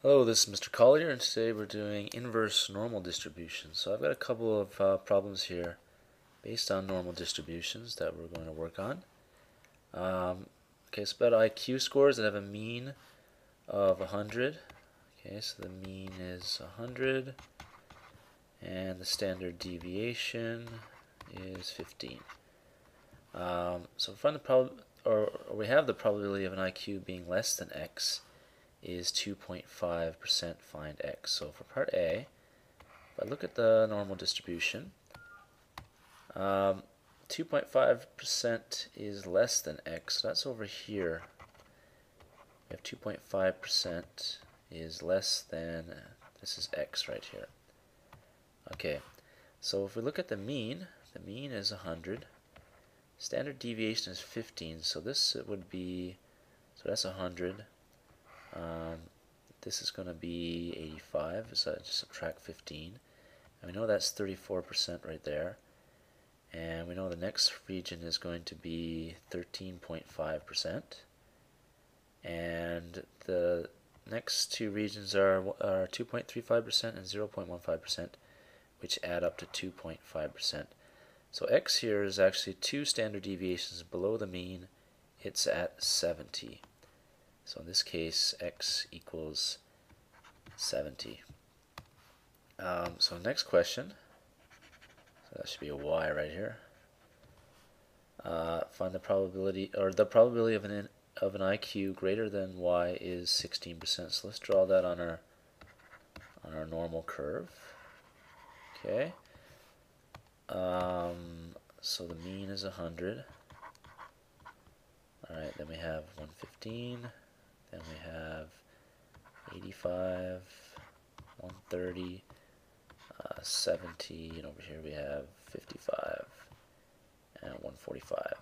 Hello, this is Mr. Collier, and today we're doing inverse normal distributions. So I've got a couple of problems here based on normal distributions that we're going to work on. Okay, it's about IQ scores that have a mean of 100. Okay, so the mean is 100, and the standard deviation is 15. So find we have the probability of an IQ being less than x is 2.5%. Find x. So for part A, if I look at the normal distribution, 2.5% is less than x. So that's over here. We have 2.5% is less than, this is x right here. Okay, so if we look at the mean is 100. Standard deviation is 15, so this would be, so that's 100. This is going to be 85, so I just subtract 15. And we know that's 34% right there. And we know the next region is going to be 13.5%. And the next two regions are 2.35% and 0.15%, which add up to 2.5%. So x here is actually 2 standard deviations below the mean. It's at 70. So in this case, x equals 70. So next question, so that should be a y right here. Find the probability, or the probability of an IQ greater than y is 16%. So let's draw that on our normal curve. Okay. So the mean is 100. All right. Then we have 115. Then we have 85, 130, 70, and over here we have 55 and 145.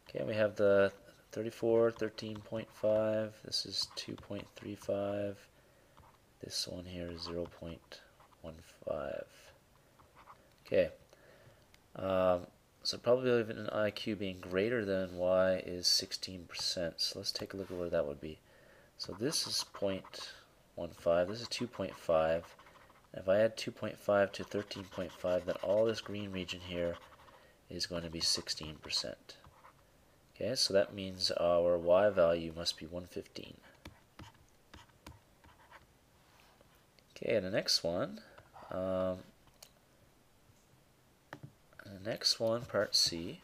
Okay, and we have the 34, 13.5, this is 2.35, this one here is 0.15. Okay, so probability of an IQ being greater than y is 16%. So let's take a look at where that would be. So this is 0.15, this is 2.5. If I add 2.5 to 13.5, then all this green region here is going to be 16%. Okay, so that means our y value must be 115. Okay, and the next one, part C.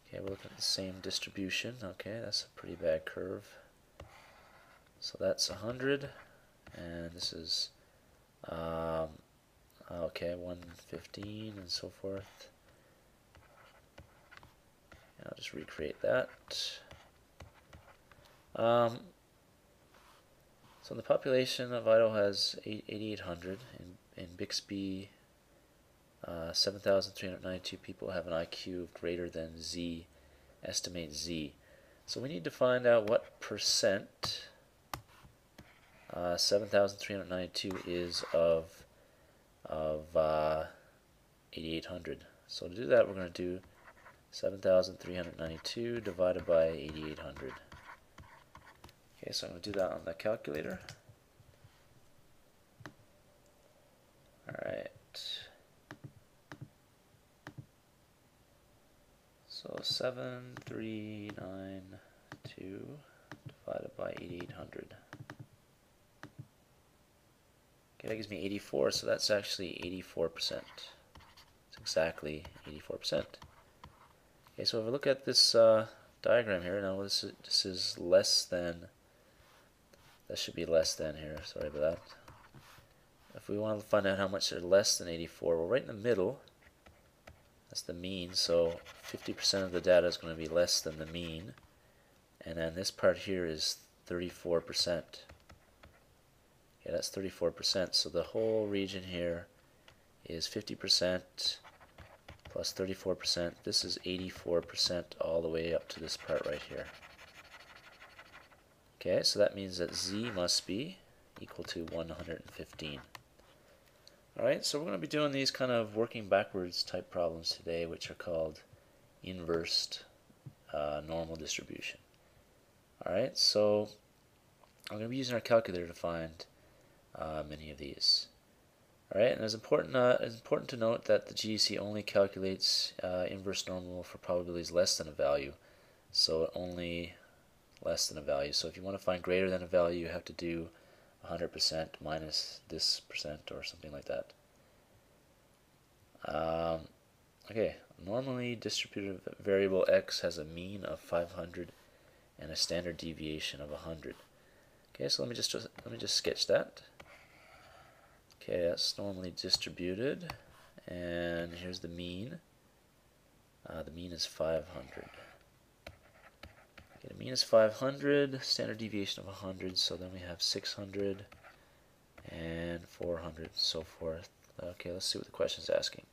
Okay, we're looking at the same distribution. Okay, that's a pretty bad curve. So that's 100, and this is, okay, 115 and so forth. And I'll just recreate that. So the population of Idaho has 8,800, in Bixby 7,392 people have an IQ of greater than Z. Estimate Z. So we need to find out what percent 7,392 is of 8,800. So to do that, we're going to do 7,392 divided by 8,800. Okay, so I'm going to do that on the calculator. Alright. So 7,392 divided by 8,800. Okay, that gives me 84, so that's actually 84%. It's exactly 84%. Okay, so if we look at this diagram here, now this is less than, that should be less than here, sorry about that. If we want to find out how much are less than 84, we're right in the middle. That's the mean, so 50% of the data is going to be less than the mean. And then this part here is 34%. Yeah, that's 34%. So the whole region here is 50% plus 34%. This is 84% all the way up to this part right here. Okay, so that means that Z must be equal to 115. Alright, so we're going to be doing these kind of working backwards type problems today, which are called inversed normal distribution. Alright, so I'm going to be using our calculator to find many of these. Alright, and it's important to note that the GDC only calculates inverse normal for probabilities less than a value. So only less than a value. So if you want to find greater than a value, you have to do 100% minus this percent or something like that. Okay, normally distributed variable x has a mean of 500 and a standard deviation of 100. Okay, so let me just sketch that. Okay, that's normally distributed, and here's the mean. The mean is 500. Okay, the mean is 500, standard deviation of 100, so then we have 600 and 400 and so forth. Okay, let's see what the question is asking.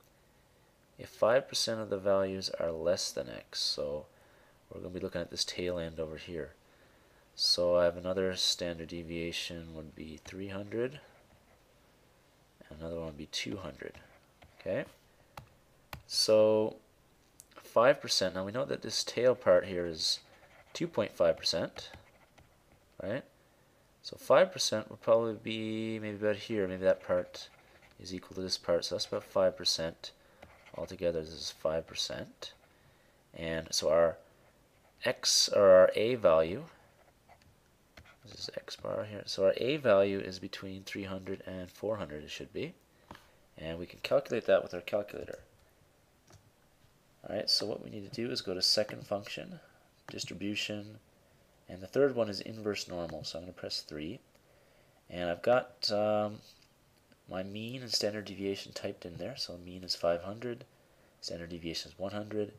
If 5% of the values are less than x, so we're going to be looking at this tail end over here. So I have another standard deviation would be 300. Another one would be 200. Okay, so 5%. Now we know that this tail part here is 2.5%, right? So 5% would probably be maybe about here. Maybe that part is equal to this part. So that's about 5%. Altogether, this is 5%. And so our x, or our a value, this is x bar here. So our a value is between 300 and 400, it should be. And we can calculate that with our calculator. Alright, so what we need to do is go to second function, distribution, and the third one is inverse normal. So I'm going to press 3. And I've got my mean and standard deviation typed in there. So mean is 500, standard deviation is 100.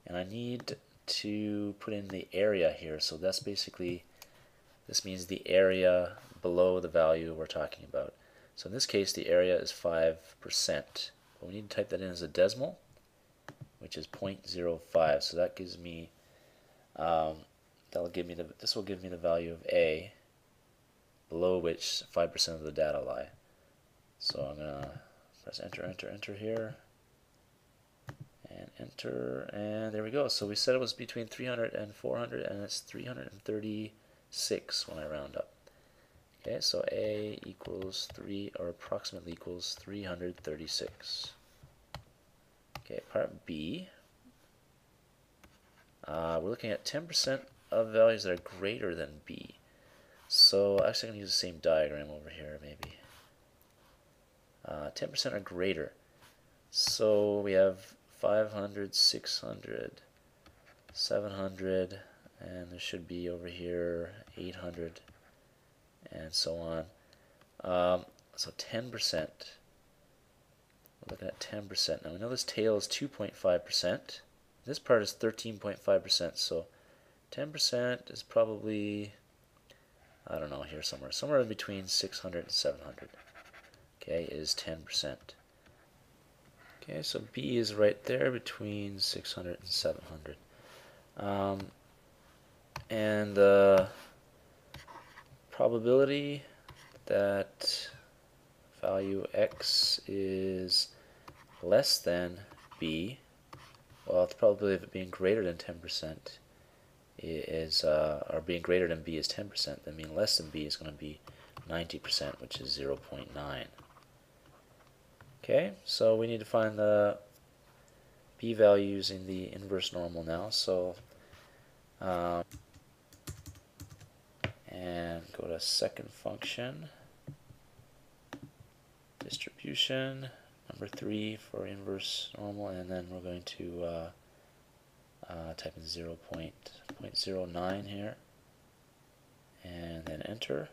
And I need to put in the area here. So that's basically, this means the area below the value we're talking about. So in this case, the area is 5%. But we need to type that in as a decimal, which is 0.05. So that gives me, this will give me the value of a, below which 5% of the data lie. So I'm going to press enter, enter, enter here, and enter, and there we go. So we said it was between 300 and 400, and it's 336 when I round up. Okay, so a equals 3, or approximately equals 336. Okay, part B, we're looking at 10% of values that are greater than b. So actually I'm going to use the same diagram over here maybe. 10% are greater. So we have 500, 600, 700, and there should be over here 800, and so on. So 10%. We're looking at 10%. Now we know this tail is 2.5%. This part is 13.5%. So 10% is probably, I don't know, here somewhere in between 600 and 700. Okay, is 10%. Okay, so B is right there between 600 and 700. And the probability that value x is less than b, well, the probability of it being greater than 10% is, or being greater than b is 10%, that means less than b is going to be 90%, which is 0.9. Okay, so we need to find the b value using the inverse normal now. So, and go to second function, distribution, number 3 for inverse normal, and then we're going to type in 0.09 here, and then enter,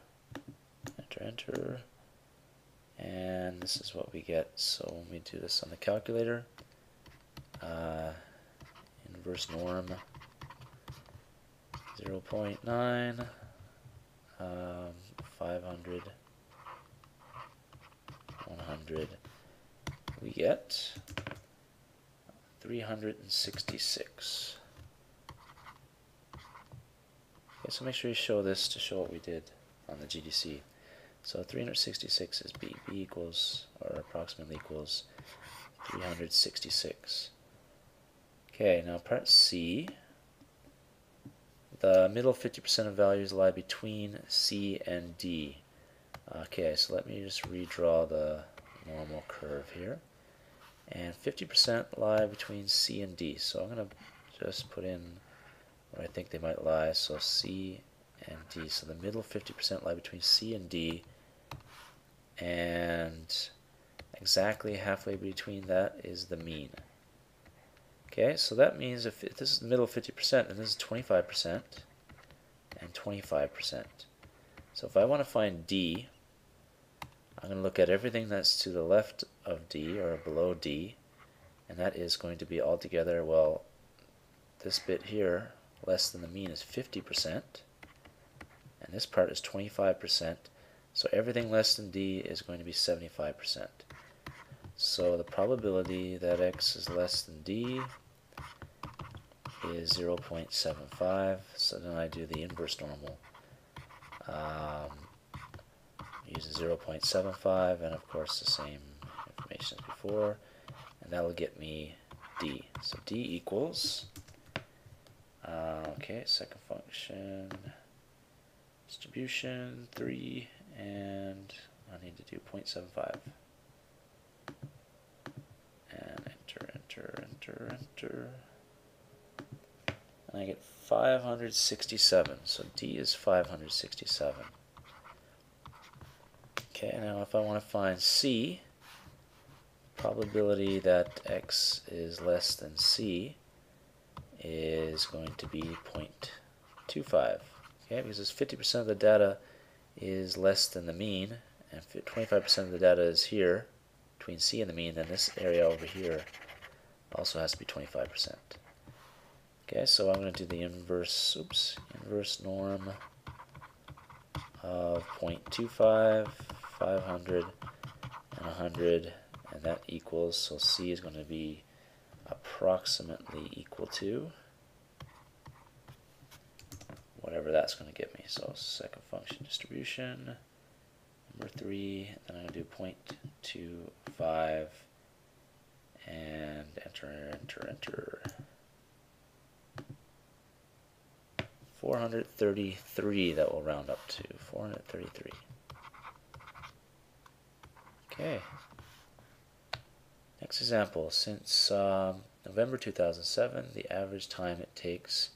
enter, enter. And this is what we get. So when we do this on the calculator, inverse norm 0.9, 500, 100, we get 366. Okay, so make sure you show this to show what we did on the GDC. So 366 is B. B equals, or approximately equals, 366. Okay, now part C, the middle 50% of values lie between C and D. Okay, so let me just redraw the normal curve here. And 50% lie between C and D. So I'm going to just put in where I think they might lie. So C and D. So the middle 50% lie between C and D. And exactly halfway between that is the mean. Okay, so that means if this is the middle 50%, then this is 25% and 25%. So if I want to find D, I'm going to look at everything that's to the left of D or below D, and that is going to be altogether, well, this bit here, less than the mean, is 50%, and this part is 25%, so everything less than D is going to be 75%. So the probability that X is less than D is 0.75, so then I do the inverse normal. Use 0.75 and of course the same information as before, and that will get me D. So D equals, okay, second function, distribution 3, and I need to do 0.75. And enter. And I get 567. So D is 567. Okay, now if I want to find C, probability that X is less than C is going to be 0.25. Okay, because it's 50% of the data is less than the mean, and 25% of the data is here, between C and the mean, then this area over here also has to be 25%. Okay, so I'm going to do the inverse norm of 0.25, 500, and 100, and that equals, so C is going to be approximately equal to whatever that's going to give me. So second function distribution, number 3, then I'm going to do 0.25, and enter. 433, that will round up to 433. Okay. Next example. Since November 2007, the average time it takes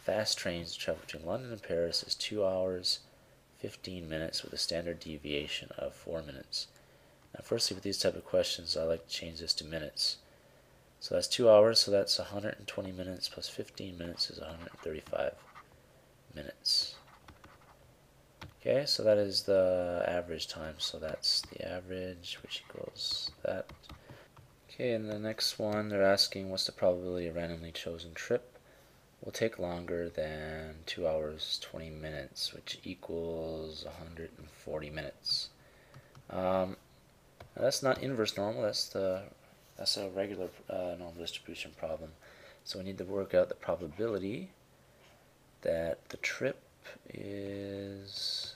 fast trains to travel between London and Paris is 2 hours, 15 minutes with a standard deviation of 4 minutes. Now firstly, with these type of questions, I like to change this to minutes. So that's 2 hours, so that's 120 minutes plus 15 minutes is 135 minutes. Okay, so that is the average time, so that's the average, which equals that. Okay, and the next one, they're asking what's the probability a randomly chosen trip will take longer than 2 hours 20 minutes, which equals 140 minutes. Now that's not inverse normal, that's a regular normal distribution problem. So we need to work out the probability that the trip is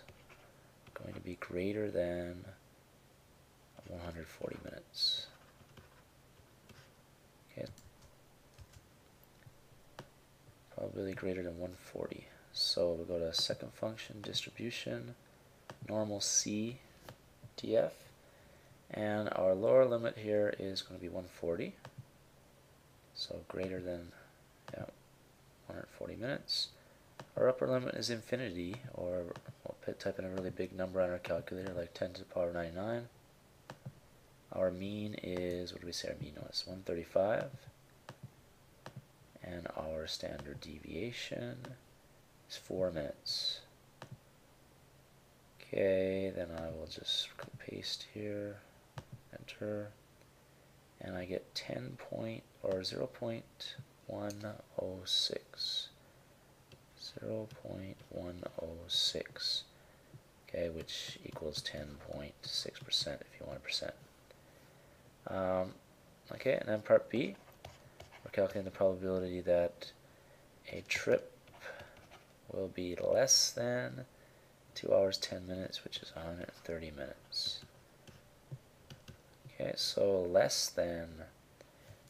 going to be greater than 140 minutes. Okay. Probability greater than 140. So we'll go to second function distribution, normal C df, and our lower limit here is going to be 140. So greater than 140 minutes. Our upper limit is infinity, or we'll type in a really big number on our calculator, like 10 to the power 99. Our mean is, what do we say our mean was? 135. And our standard deviation is 4 minutes. Okay, then I will just paste here, enter, and I get 0.106. 0.106, okay, which equals 10.6% if you want a percent. Okay, and then part B, we're calculating the probability that a trip will be less than 2 hours 10 minutes, which is 130 minutes. Okay, so less than,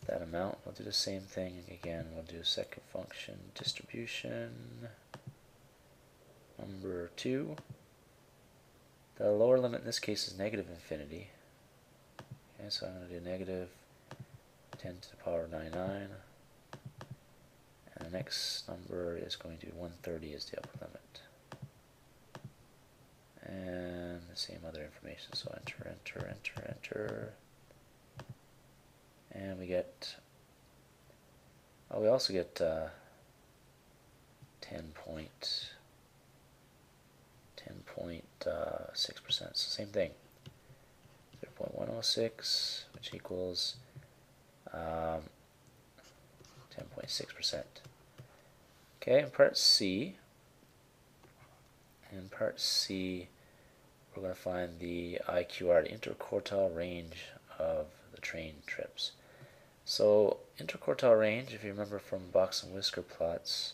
that amount. We'll do the same thing again. We'll do second function distribution number 2. The lower limit in this case is negative infinity. Okay, so I'm going to do negative 10 to the power of 99. And the next number is going to be 130 as the upper limit. And the same other information. So enter, enter, enter, enter. And we get, oh, we also get 10.6%. So same thing. 0.106, which equals 10.6%. Okay, in part C, we're going to find the IQR, the interquartile range of the train trips. So interquartile range, if you remember from box and whisker plots,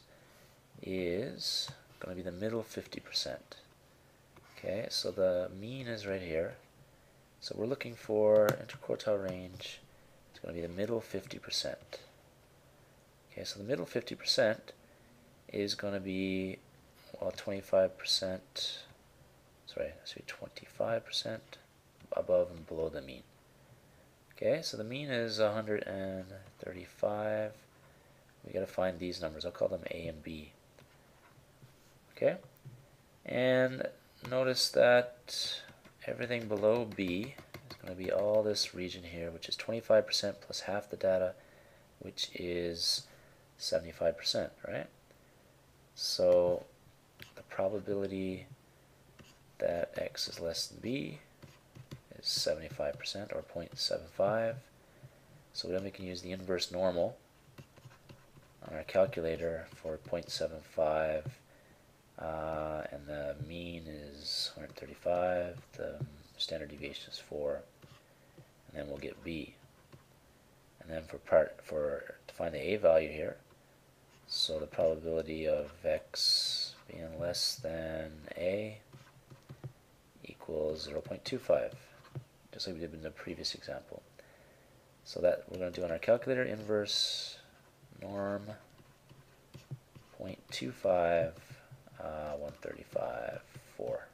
is going to be the middle 50%. Okay, so the mean is right here. So we're looking for interquartile range. It's going to be the middle 50%. Okay, so the middle 50% is going to be, well, 25%, sorry, let's say 25% above and below the mean. Okay, so the mean is 135. We got to find these numbers. I'll call them A and B. Okay, and notice that everything below B is going to be all this region here, which is 25% plus half the data, which is 75%, right? So the probability that X is less than B is 75%, or 0.75. So then we can use the inverse normal on our calculator for 0.75, and the mean is 135, the standard deviation is 4, and then we'll get B. And then to find the A value here, so the probability of X being less than A equals 0.25, just like we did in the previous example. So that we're going to do on our calculator, inverse norm 0.25, 135, 4.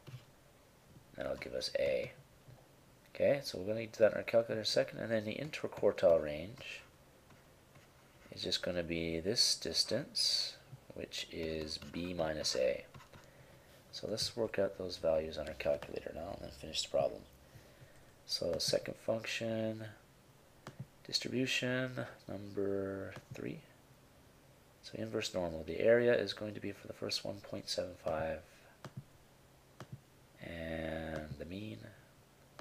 And that'll give us A. Okay, so we're going to do that in our calculator in a second. And then the interquartile range is just going to be this distance, which is B minus A. So let's work out those values on our calculator now and then finish the problem. So second function, distribution number 3. So inverse normal. The area is going to be for the first one 0.75, and the mean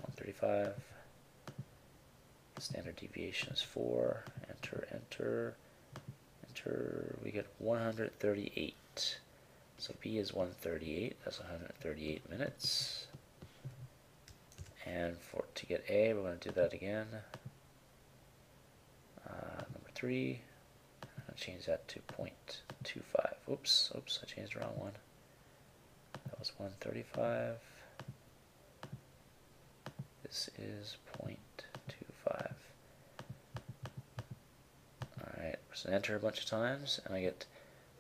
135. Standard deviation is 4. Enter, enter, enter. We get 138. So B is 138. That's 138 minutes. And to get A, we're going to do that again. Number 3. I'm going to change that to 0.25. Oops, I changed the wrong one. That was 135. This is 0.25. Alright, so enter a bunch of times, and I get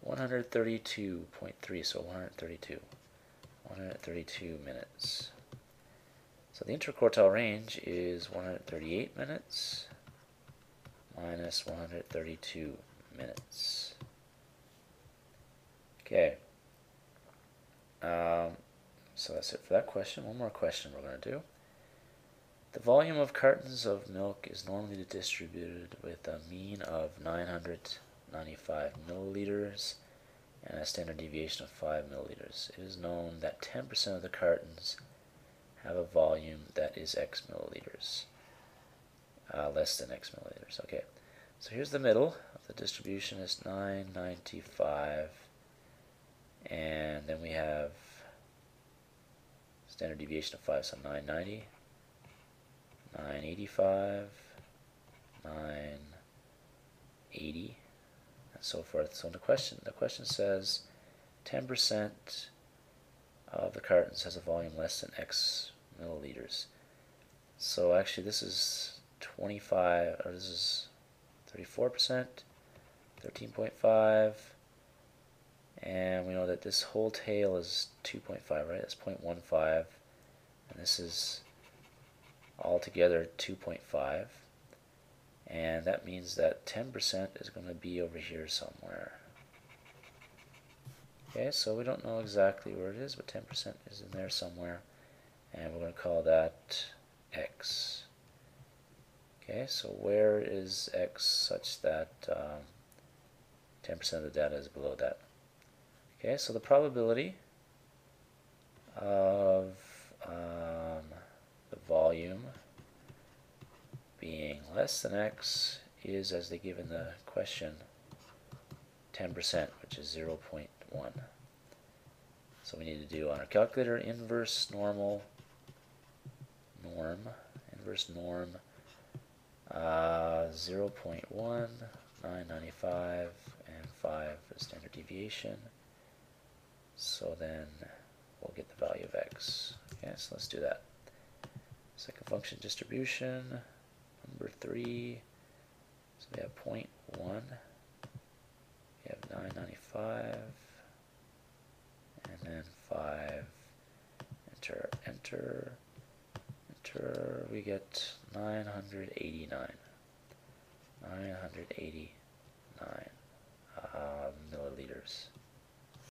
132.3, so 132 minutes. So the interquartile range is 138 minutes minus 132 minutes. Okay. So that's it for that question. One more question we're going to do. The volume of cartons of milk is normally distributed with a mean of 995 milliliters and a standard deviation of 5 milliliters. It is known that 10% of the cartons have a volume that is X milliliters, less than X milliliters. Okay, so here's the middle of the distribution is 995, and then we have standard deviation of 5, so 990, 985, 980, and so forth. So in the question says 10% of the cartons has a volume less than X milliliters. So actually this is 25, or this is 34%, 13.5, and we know that this whole tail is 2.5, right? That's 0.15, and this is altogether 2.5, and that means that 10% is going to be over here somewhere. Okay, so we don't know exactly where it is, but 10% is in there somewhere, and we're going to call that x. Okay, so where is x such that 10% of the data is below that? Okay, so the probability of the volume being less than x is, as they give in the question, 10%, which is 0.1. So we need to do on our calculator inverse norm, inverse norm, 0.1, 995, and 5 for the standard deviation. So then we'll get the value of x. Okay, so let's do that. Second function distribution, number 3. So we have 0.1. We have 995, and then 5. Enter, enter, enter. We get 989. 989 milliliters.